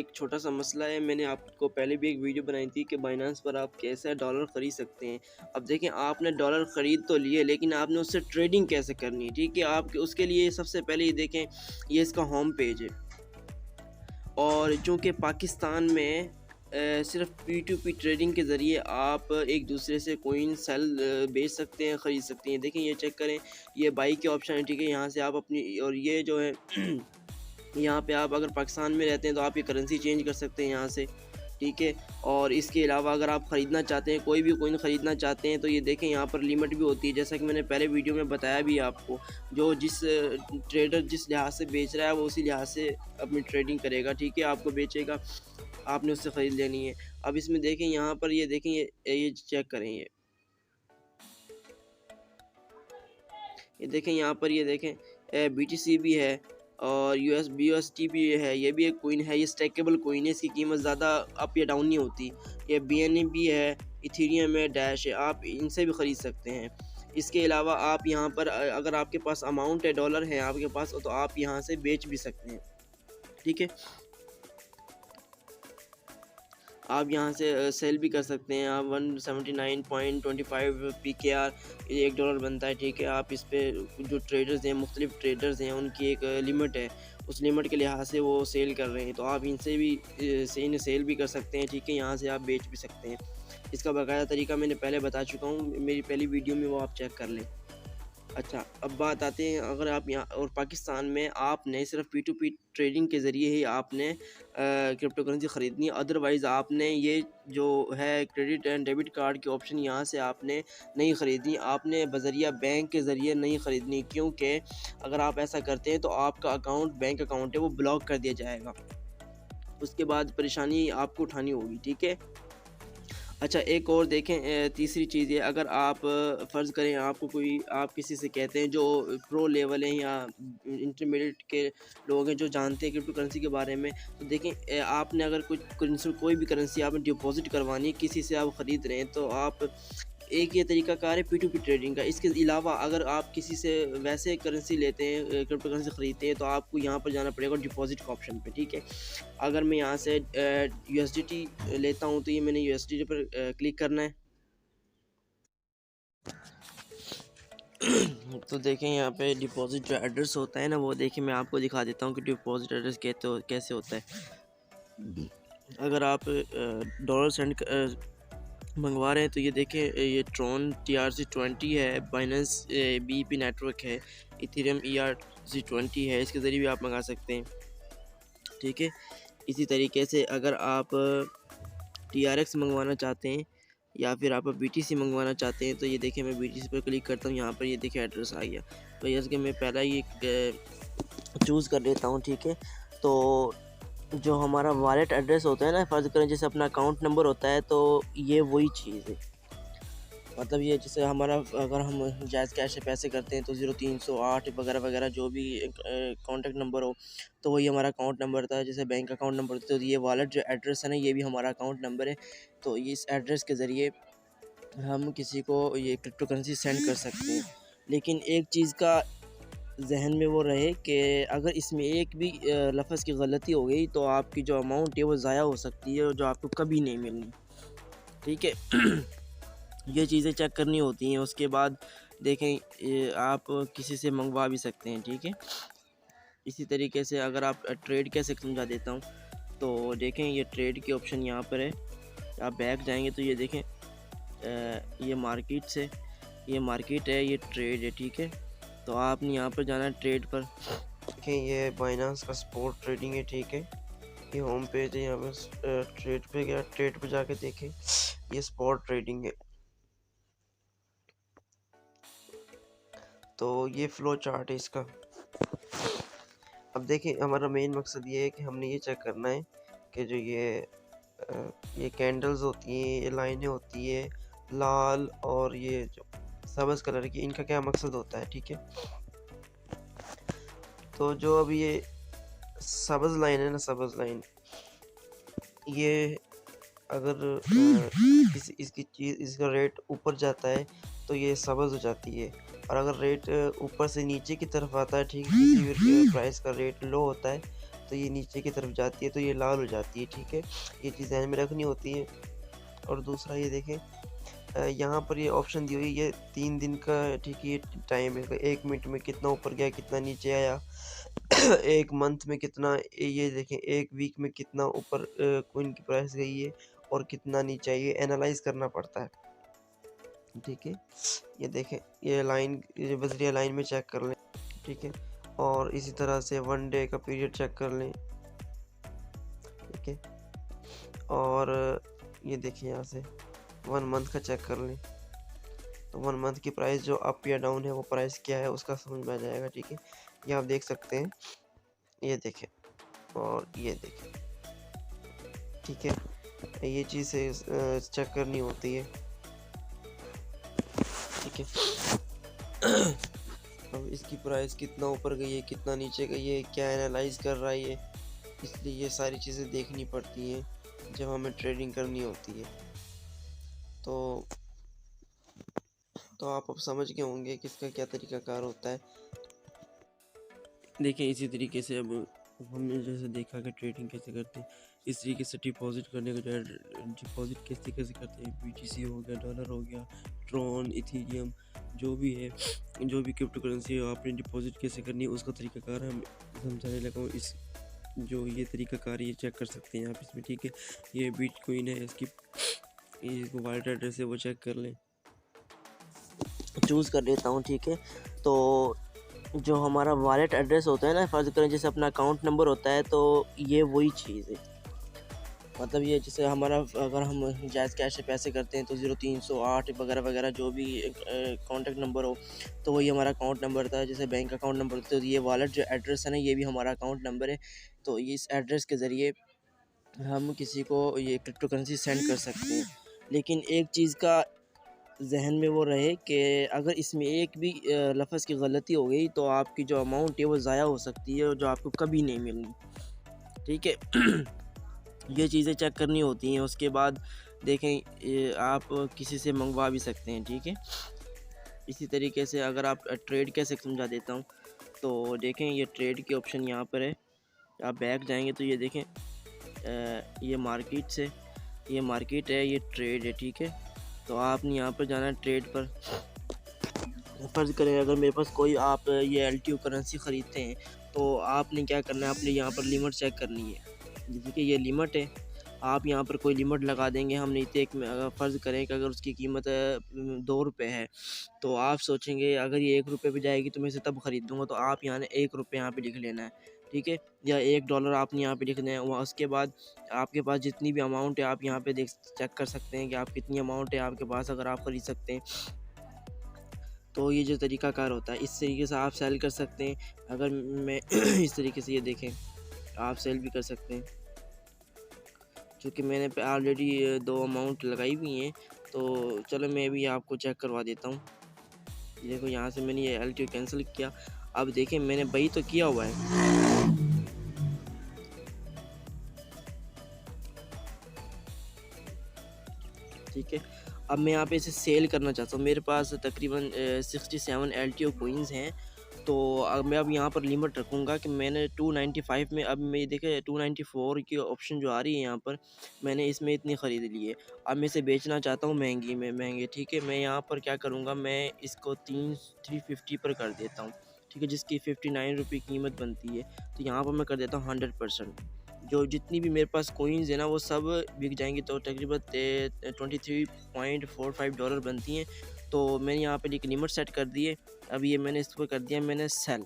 एक छोटा सा मसला है। मैंने आपको पहले भी एक वीडियो बनाई थी कि बाइनेंस पर आप कैसे डॉलर ख़रीद सकते हैं। अब देखें, आपने डॉलर ख़रीद तो लिए, लेकिन आपने उससे ट्रेडिंग कैसे करनी है, ठीक है। आप उसके लिए सबसे पहले ये देखें, ये इसका होम पेज है। और चूँकि पाकिस्तान में सिर्फ P2P ट्रेडिंग के ज़रिए आप एक दूसरे से कोइन बेच सकते हैं, ख़रीद सकते हैं। देखें, ये चेक करें, ये बाई के ऑप्शन है, ठीक है। यहाँ से आप अपनी, और ये जो है यहाँ पे आप अगर पाकिस्तान में रहते हैं तो आप ये करेंसी चेंज कर सकते हैं यहाँ से, ठीक है। और इसके अलावा अगर आप ख़रीदना चाहते हैं, कोई भी कोइन ख़रीदना चाहते हैं, तो ये देखें, यहाँ पर लिमिट भी होती है, जैसा कि मैंने पहले वीडियो में बताया भी है आपको। जो जिस ट्रेडर जिस लिहाज से बेच रहा है, वो उसी लिहाज से अपनी ट्रेडिंग करेगा, ठीक है। आपको बेचेगा, आपने उससे ख़रीद लेनी है। अब इसमें देखें, यहाँ पर ये देखें, ये चेक करें, ये देखें, यहाँ पर ये देखें, BTC भी है और UST भी है। ये भी एक कोइन है, ये स्टेकेबल कोइन है, इसकी कीमत ज़्यादा अप या डाउन नहीं होती। ये BNB है, इथेरियम है, डैश है, आप इनसे भी ख़रीद सकते हैं। इसके अलावा आप यहाँ पर अगर आपके पास अमाउंट है, डॉलर है आपके पास, तो आप यहाँ से बेच भी सकते हैं, ठीक है। आप यहाँ से सेल भी कर सकते हैं। आप 179.25 PKR, ये $1 बनता है, ठीक है। आप इस पे जो ट्रेडर्स हैं, मुख्तलिफ ट्रेडर्स हैं, उनकी एक लिमिट है, उस लिमिट के लिहाज से वो सेल कर रहे हैं, तो आप इनसे भी इन्हें सेल भी कर सकते हैं, ठीक है। यहाँ से आप बेच भी सकते हैं। इसका बाकायदा तरीका मैंने पहले बता चुका हूँ, मेरी पहली वीडियो में, वो आप चेक कर लें। अच्छा, अब बात आते हैं, अगर आप यहाँ और पाकिस्तान में आपने सिर्फ P2P ट्रेडिंग के ज़रिए ही आपने क्रिप्टो करेंसी ख़रीदनी है। अदरवाइज़ आपने ये जो है क्रेडिट एंड डेबिट कार्ड के ऑप्शन, यहाँ से आपने नहीं ख़रीदनी। आपने बज़रिया बैंक के ज़रिए नहीं ख़रीदनी, क्योंकि अगर आप ऐसा करते हैं तो आपका बैंक अकाउंट है, वो ब्लॉक कर दिया जाएगा। उसके बाद परेशानी आपको उठानी होगी, ठीक है। अच्छा, एक और देखें, तीसरी चीज़ ये, अगर आप फ़र्ज़ करें आपको आप किसी से कहते हैं जो प्रो लेवल हैं या इंटरमीडिएट के लोग हैं जो जानते हैं क्रिप्टो करेंसी के बारे में, तो देखें, आपने अगर कोई भी करेंसी आपने डिपॉज़िट करवानी है, किसी से आप ख़रीद रहे हैं, तो आप एक ये तरीक़ाकार है P2P ट्रेडिंग का। इसके अलावा अगर आप किसी से वैसे करेंसी लेते हैं, क्रिप्टो करेंसी ख़रीदते हैं, तो आपको यहाँ पर जाना पड़ेगा डिपॉज़िट के ऑप्शन पे, ठीक है। अगर मैं यहाँ से USDT लेता हूँ, तो ये मैंने USDT पर क्लिक करना है। तो देखें, यहाँ पे डिपॉज़िट जो एड्रेस होता है ना, वो देखिए मैं आपको दिखा देता हूँ कि डिपॉज़िट एड्रेस कैसे होता है। अगर आप डॉलर मंगवा रहे हैं, तो ये देखें, ये ट्रॉन TRC20 है, बाइनेंस BEP नेटवर्क है, इथेरियम ERC20 है, इसके ज़रिए भी आप मंगा सकते हैं, ठीक है। इसी तरीके से अगर आप TRX मंगवाना चाहते हैं या फिर आप BTC मंगवाना चाहते हैं, तो ये देखें, मैं BTC पर क्लिक करता हूँ, यहाँ पर ये देखें एड्रेस आ गया। तो जैसे कि मैं पहला ही चूज़ कर लेता हूँ, ठीक है। तो जो हमारा वॉलेट एड्रेस होता है ना, फ़र्ज़ करें जैसे अपना अकाउंट नंबर होता है, तो ये वही चीज़ है। मतलब ये जैसे हमारा, अगर हम जायज़ कैश से पैसे करते हैं, तो 0308 वगैरह वगैरह जो भी कॉन्टैक्ट नंबर हो, तो वही हमारा अकाउंट नंबर था। जैसे बैंक अकाउंट नंबर होता है, तो ये वॉलेट जो एड्रेस है ना, ये भी हमारा अकाउंट नंबर है। तो ये इस एड्रेस के ज़रिए हम किसी को ये क्रिप्टो करेंसी सेंड कर सकते हैं। लेकिन एक चीज़ का ज़हन में वो रहे कि अगर इसमें एक भी लफ्ज़ की गलती हो गई, तो आपकी जो अमाउंट है वो ज़ाया हो सकती है, और जो आपको कभी नहीं मिलनी, ठीक है। ये चीज़ें चेक करनी होती हैं। उसके बाद देखें, आप किसी से मंगवा भी सकते हैं, ठीक है। इसी तरीके से अगर आप ट्रेड कैसे, समझा देता हूँ। तो देखें, ये ट्रेड के ऑप्शन यहाँ पर है। आप बैक जाएंगे तो ये देखें, ये मार्केट है, ये ट्रेड है, ठीक है। तो आपने यहाँ पर जाना है ट्रेड पर। देखें, ये बाइनेंस का स्पॉट ट्रेडिंग है, ठीक है। ये होम पेज है, यहाँ पर ट्रेड पे गया, ट्रेड पे जाके देखें, ये स्पॉट ट्रेडिंग है। तो ये फ्लो चार्ट है इसका। अब देखिए, हमारा मेन मकसद ये है कि हमने ये चेक करना है कि जो ये कैंडल्स होती हैं, ये लाइनें होती है लाल और ये जो सब्ज़ कलर की, इनका क्या मकसद होता है, ठीक है। तो जो अब ये सब्ज़ लाइन है ना, सब्ज़ लाइन, ये अगर इसका रेट ऊपर जाता है तो ये सब्ज़ हो जाती है, और अगर रेट ऊपर से नीचे की तरफ आता है, ठीक, किसी भी प्राइस का रेट लो होता है, तो ये नीचे की तरफ जाती है तो ये लाल हो जाती है, ठीक है। ये चीज़ ध्यान में रखनी होती है। और दूसरा ये देखें, यहाँ पर ये ऑप्शन दी हुई है 3 दिन का, ठीक है, ये टाइम है, 1 मिनट में कितना ऊपर गया, कितना नीचे आया। 1 मंथ में कितना, ये देखें 1 वीक में कितना ऊपर कॉइन की प्राइस गई है और कितना नीचे आई है, एनालाइज़ करना पड़ता है, ठीक है। ये देखें, ये लाइन, ये बजरिया लाइन में चेक कर लें, ठीक है। और इसी तरह से 1 डे का पीरियड चेक कर लें, ठीक है। और ये देखिए यहाँ से 1 मंथ का चेक कर लें, तो 1 मंथ की प्राइस जो अप या डाउन है वो प्राइस क्या है उसका समझ में आ जाएगा, ठीक है। ये आप देख सकते हैं, ये देखें और ये देखें, ठीक है। ये चीज़ चेक करनी होती है, ठीक है। अब इसकी प्राइस कितना ऊपर गई है, कितना नीचे गई है, क्या एनालाइज कर रहा है ये, इसलिए ये सारी चीज़ें देखनी पड़ती हैं जब हमें ट्रेडिंग करनी होती है। तो आप अब समझ गए होंगे कि इसका क्या तरीक़ाकार होता है। देखिए इसी तरीके से अब हमने जैसे देखा कि ट्रेडिंग कैसे करते हैं, इस तरीके से डिपॉजिट करने का जो है, डिपॉजिट कैसे कैसे करते हैं, बीटीसी हो गया, डॉलर हो गया, ट्रॉन, इथेरियम, जो भी है, जो भी क्रिप्टो करेंसी है, आपने डिपॉजिट कैसे करनी है उसका तरीक़ाकार हम समझाने लगा हूँ। इस जो ये तरीक़ाकार ये चेक कर सकते हैं आप इसमें, ठीक है। ये बिटकॉइन है, इसकी ये वॉलेट एड्रेस है वो चेक कर लें, चूज़ कर लेता हूँ, ठीक है। तो जो हमारा वॉलेट एड्रेस होता है ना, फ़र्ज़ करें जैसे अपना अकाउंट नंबर होता है, तो ये वही चीज़ है। मतलब ये जैसे हमारा, अगर हम जायज़ कैश से पैसे करते हैं तो 0308 वगैरह वगैरह जो भी कॉन्टैक्ट नंबर हो, तो वही हमारा अकाउंट नंबर था। जैसे बैंक अकाउंट नंबर होता है, तो ये वॉलेट जो एड्रेस है ना, ये भी हमारा अकाउंट नंबर है। तो ये इस एड्रेस के ज़रिए हम किसी को ये क्रिप्टो करेंसी सेंड कर सकते हैं। लेकिन एक चीज़ का ज़हन में वो रहे कि अगर इसमें एक भी लफ्ज़ की गलती हो गई तो आपकी जो अमाउंट है वो ज़ाया हो सकती है और जो आपको कभी नहीं मिलनी, ठीक है। ये चीज़ें चेक करनी होती हैं। उसके बाद देखें, आप किसी से मंगवा भी सकते हैं, ठीक है। इसी तरीके से अगर आप ट्रेड कैसे समझा देता हूँ, तो देखें ये ट्रेड के ऑप्शन यहाँ पर है। आप बैक जाएंगे तो ये देखें, ये मार्केट से, ये मार्केट है, ये ट्रेड है, ठीक है। तो आपने यहाँ पर जाना है ट्रेड पर। फ़र्ज़ करें अगर मेरे पास कोई, आप ये एलटीयू करेंसी ख़रीदते हैं, तो आपने क्या करना है, आपने यहाँ पर लिमिट चेक करनी है, ठीक है। ये लिमिट है, आप यहाँ पर कोई लिमिट लगा देंगे। हमने इतने एक में, अगर फ़र्ज़ करें कि अगर उसकी कीमत 2 रुपये है, तो आप सोचेंगे अगर ये 1 रुपये पे जाएगी तो मैं इसे तब ख़रीदूँगा, तो आप यहाँ 1 रुपये यहाँ पे लिख लेना है, ठीक है। या $1 आपने यहाँ पे लिखना है। वहाँ उसके बाद आपके पास जितनी भी अमाउंट है आप यहाँ पे चेक कर सकते हैं कि आप कितनी अमाउंट है आपके पास, अगर आप ख़रीद सकते हैं। तो ये जो तरीक़ाकार होता है, इस तरीके से आप सेल कर सकते हैं। अगर मैं इस तरीके से, ये देखें, आप सेल भी कर सकते हैं। चूँकि मैंने ऑलरेडी 2 अमाउंट लगाई हुई हैं, तो चलो मैं भी आपको चेक करवा देता हूँ। देखो यहाँ से मैंने ये एलटीओ कैंसिल किया। अब देखें मैंने वही तो किया हुआ है, ठीक है। अब मैं यहाँ पे इसे सेल करना चाहता हूँ। मेरे पास तकरीबन 67 एलटीओ कोइंस हैं। तो मैं अब यहाँ पर लिमिट रखूँगा कि मैंने 295 में, अब मैं देखे 294 की ऑप्शन जो आ रही है यहाँ पर, मैंने इसमें इतनी ख़रीद ली है। अब मैं इसे बेचना चाहता हूँ महंगी में, महंगे, ठीक है। मैं यहाँ पर क्या करूँगा, मैं इसको 350 पर कर देता हूँ, ठीक है, जिसकी 59 रुपये कीमत बनती है। तो यहाँ पर मैं कर देता हूँ 100%। जो जितनी भी मेरे पास कोइंस है ना, वो सब बिक जाएंगी, तो तकरीबन $23.45 बनती हैं। तो मैंने यहाँ पे एक लिमिट सेट कर दी है। अब ये मैंने इसको कर दिया, मैंने सेल।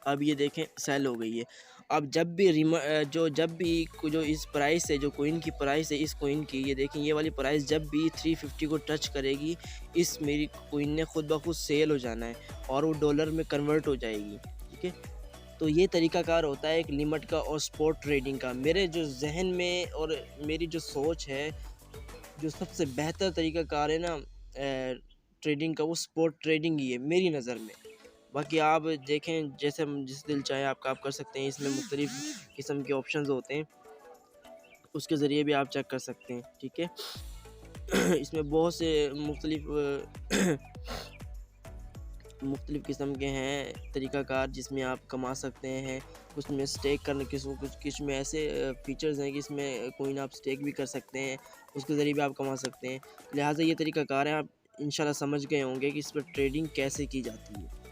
अब ये देखें सेल हो गई है। अब जब भी जो इस प्राइस है, जो कोइन की प्राइस है, इस कोइन की, ये देखें ये वाली प्राइस जब भी 350 को टच करेगी, इस मेरी कोइन ने खुद ब खुद सेल हो जाना है और वो डॉलर में कन्वर्ट हो जाएगी, ठीक है। तो ये तरीक़ाकार होता है एक लिमिट का और स्पॉट ट्रेडिंग का। मेरे जो जहन में और मेरी जो सोच है, जो सबसे बेहतर तरीक़ाकार है ना ट्रेडिंग का, वो स्पॉट ट्रेडिंग ही है मेरी नज़र में। बाकी आप देखें, जैसे जिस दिल चाहे आपका आप कर सकते हैं। इसमें मुख्तलिफ़ किस्म के ऑप्शंस होते हैं, उसके ज़रिए भी आप चेक कर सकते हैं, ठीक है। इसमें बहुत से मुख्तलिफ़ मुख्तलिफ़ किस्म के हैं तरीक़ाकार जिसमें आप कमा सकते हैं। कुछ में स्टेक करने कुछ में ऐसे फ़ीचर्स हैं कि इसमें कॉइन आप स्टेक भी कर सकते हैं, उसके ज़रिए भी आप कमा सकते हैं। लिहाज़ा ये तरीक़ाकार है, आप इंशाल्लाह समझ गए होंगे कि इस पर ट्रेडिंग कैसे की जाती है।